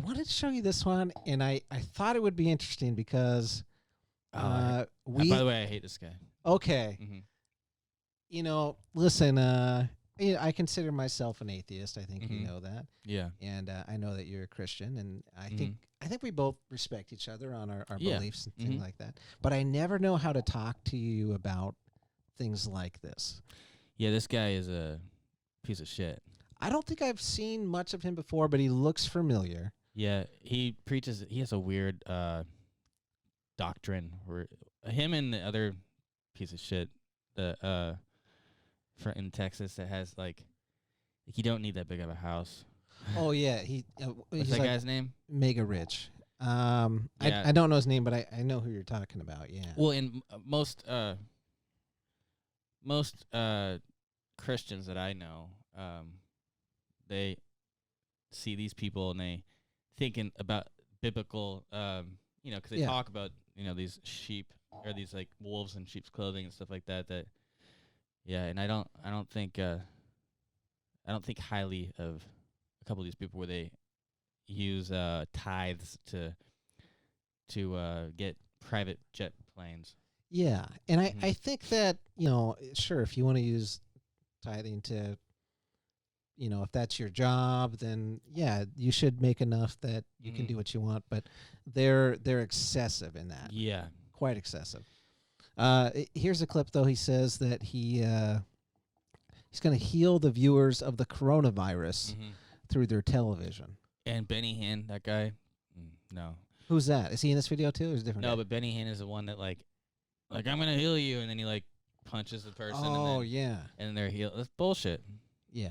wanted to show you this one, and I thought it would be interesting because by the way, I hate this guy. Okay. Mm-hmm. You know, listen, I consider myself an atheist. I think you know that. Yeah. And I know that you're a Christian, and I Mm-hmm. think we both respect each other on our Yeah. beliefs and things like that. But I never know how to talk to you about things like this. Yeah, this guy is a piece of shit. I don't think I've seen much of him before, but he looks familiar. Yeah, he preaches. He has a weird doctrine where him and the other piece of shit, the in Texas that has like you don't need that big of a house. Oh yeah, What's that guy's name? Mega Rich. Yeah. I don't know his name, but I know who you're talking about. Yeah. Well, in most Christians that I know, they see these people and they thinking about biblical, because they talk about these sheep or these like wolves in sheep's clothing and stuff like that. And I don't think highly of a couple of these people where they use tithes to get private jet planes. Yeah, and I think that, sure, if you want to use tithing to, if that's your job, then yeah, you should make enough that you can do what you want. But they're excessive in that. Yeah, quite excessive. Here's a clip though. He says that he's going to heal the viewers of the coronavirus through their television. And Benny Hinn, that guy, no. Who's that? Is he in this video too, or is it different? No, but Benny Hinn is the one that like I'm gonna heal you, and then he like punches the person. Oh, and then, yeah. And they're healed. That's bullshit. Yeah.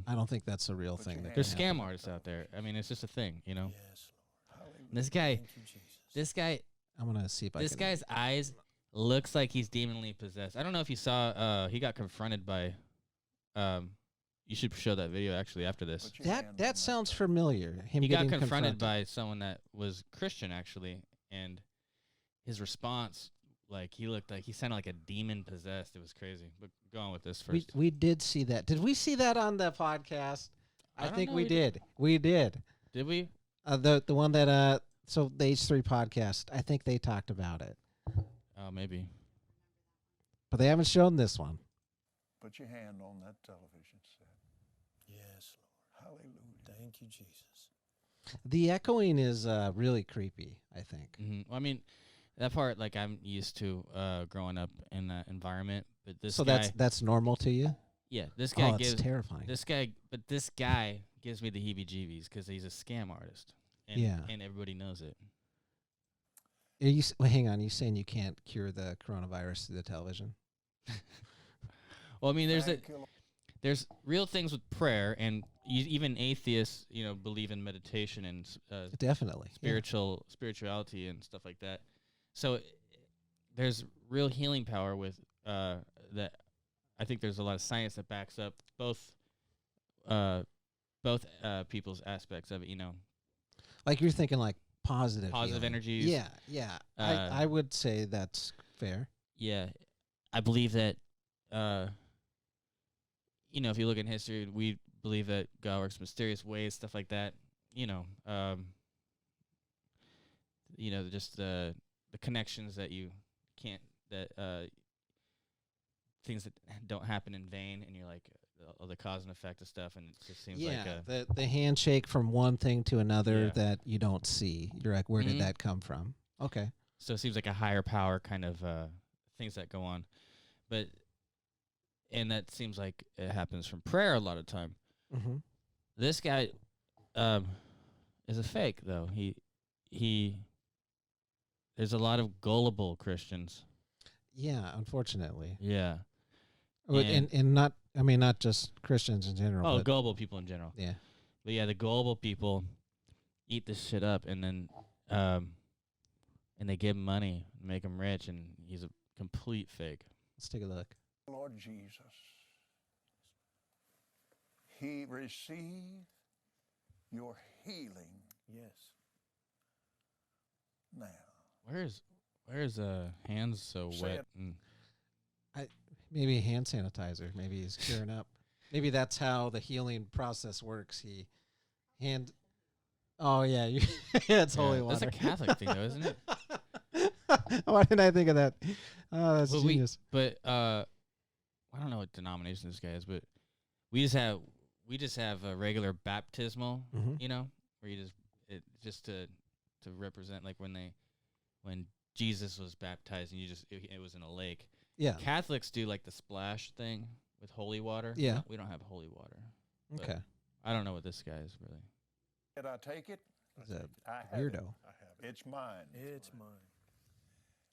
I don't think that's a real thing. There's scam artists out there. I mean, it's just a thing, Yes, Lord. This guy. I'm gonna see if this guy's eyes looks like he's demonly possessed. I don't know if you saw. He got confronted by. You should show that video actually after this. That sounds familiar. He got confronted by someone that was Christian actually, and his response, like he sounded like a demon possessed. It was crazy. But go on with this first. We did see that. Did we see that on the podcast? I think we did. We did. Did we? The one that so the H3 podcast. I think they talked about it. Oh, maybe. But they haven't shown this one. Put your hand on that television set. Yes, Lord. Hallelujah. Thank you, Jesus. The echoing is really creepy, I think. Well, I mean, that part, like, I'm used to growing up in that environment. But this so guy, that's normal to you? Yeah, this guy it's terrifying. This guy gives me the heebie-jeebies because he's a scam artist. And everybody knows it. Hang on, you saying you can't cure the coronavirus through the television? Well, I mean, there's real things with prayer, and even atheists, believe in meditation and definitely spirituality and stuff like that. So there's real healing power with that. I think there's a lot of science that backs up both people's aspects of it. Like you're thinking like positive healing. Energies. Yeah. I would say that's fair. Yeah, I believe that. If you look in history, we believe that God works mysterious ways, stuff like that. Just the connections that you can't, things that don't happen in vain, and you're like the cause and effect of stuff, and it just seems like the handshake from one thing to another that you don't see. You're like, where did that come from? Okay. So it seems like a higher power kind of things that go on, and that seems like it happens from prayer a lot of time. This guy is a fake, though. He there's a lot of gullible Christians. Yeah, unfortunately. Yeah. And not just Christians in general. Oh, gullible people in general. Yeah. But yeah, the gullible people eat this shit up, and then and they give him money, make him rich, and he's a complete fake. Let's take a look. Lord Jesus, He received your healing. Yes. Now. Where's hands so wet? Maybe hand sanitizer. Maybe he's curing up. Maybe that's how the healing process works. Oh yeah, it's holy That's water. a Catholic thing, though, isn't it? Why didn't I think of that? Oh, that's Well, genius. But I don't know what denomination this guy is, but we just have a regular baptismal, Mhm. where you just to represent like when Jesus was baptized and it was in a lake. Yeah. Catholics do like the splash thing with holy water. Yeah. We don't have holy water. But Okay. I don't know what this guy is really. Did I take it? He's a I have weirdo. it. It's mine. It's mine.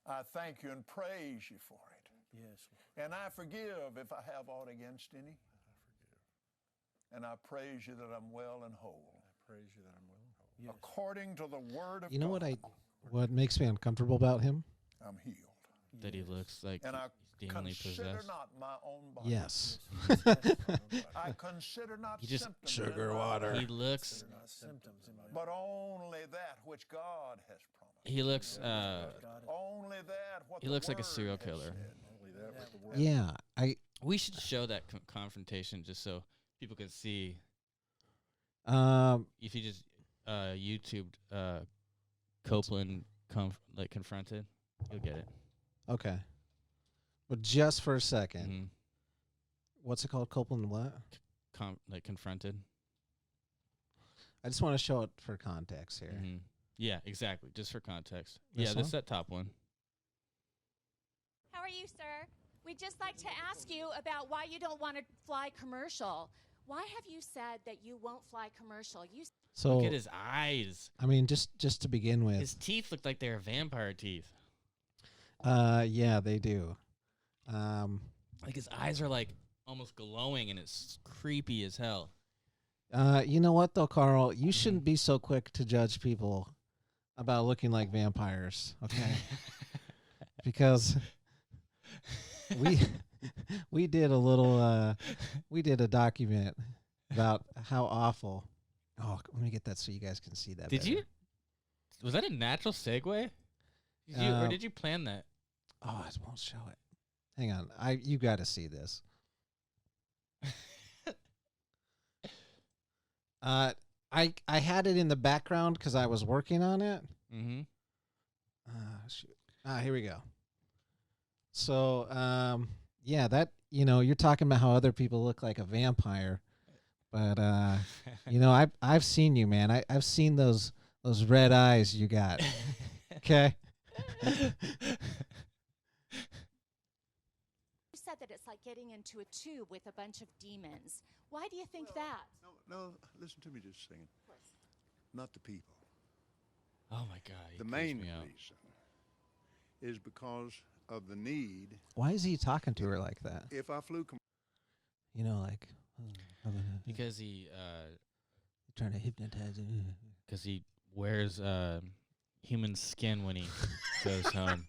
I thank you and praise you for it. Yes. And I forgive if I have aught against any. And I praise you that I'm well and whole. I praise you that I'm well and whole. Yes. According to the word of You know God, what makes me uncomfortable about him? I'm healed. That he looks like And I he's demonly consider possessed. not my own body. Yes. I consider not He just- symptoms Sugar in my water. body, He looks Not symptoms in my but only that which God has promised. he looks God. Only that what he the looks like a word serial has killer. said. Only that with the word. Yeah. We should show that confrontation just so people can see. Um. If you just YouTubed Copeland confronted, you'll get it. Okay. But just for a second, Mhm. what's it called? Copeland what? Confronted. I just want to show it for context here. Mhm. Yeah, exactly. Just for context. This This one? that top one. How are you, sir? We'd just like to ask you about why you don't want to fly commercial. Why have you said that you won't fly commercial? So Look at his eyes. I mean, just to begin with, His teeth look like they're vampire teeth. yeah, they do. Like his eyes are like almost glowing, and it's creepy as hell. You know what though, Carl? You shouldn't be so quick to judge people about looking like vampires, okay? Because we did a document about how awful. Oh, let me get that so you guys can see that. Did better. you? Was that a natural segue? Or did you plan that? Oh, I won't show it. Hang on. You got to see this. I had it in the background because I was working on it. Mm-hmm. Shoot. Here we go. So, yeah, that you're talking about how other people look like a vampire, but I've seen you, man. I've seen those red eyes you got. Okay. You said that it's like getting into a tube with a bunch of demons. Why do you think that? No, listen to me just a second. Not the people. Oh my God. he The creeps main me out. reason is because of the need. Why is he talking to her like that? If I flew Like Because he trying to hypnotize her. wears human skin when he goes home.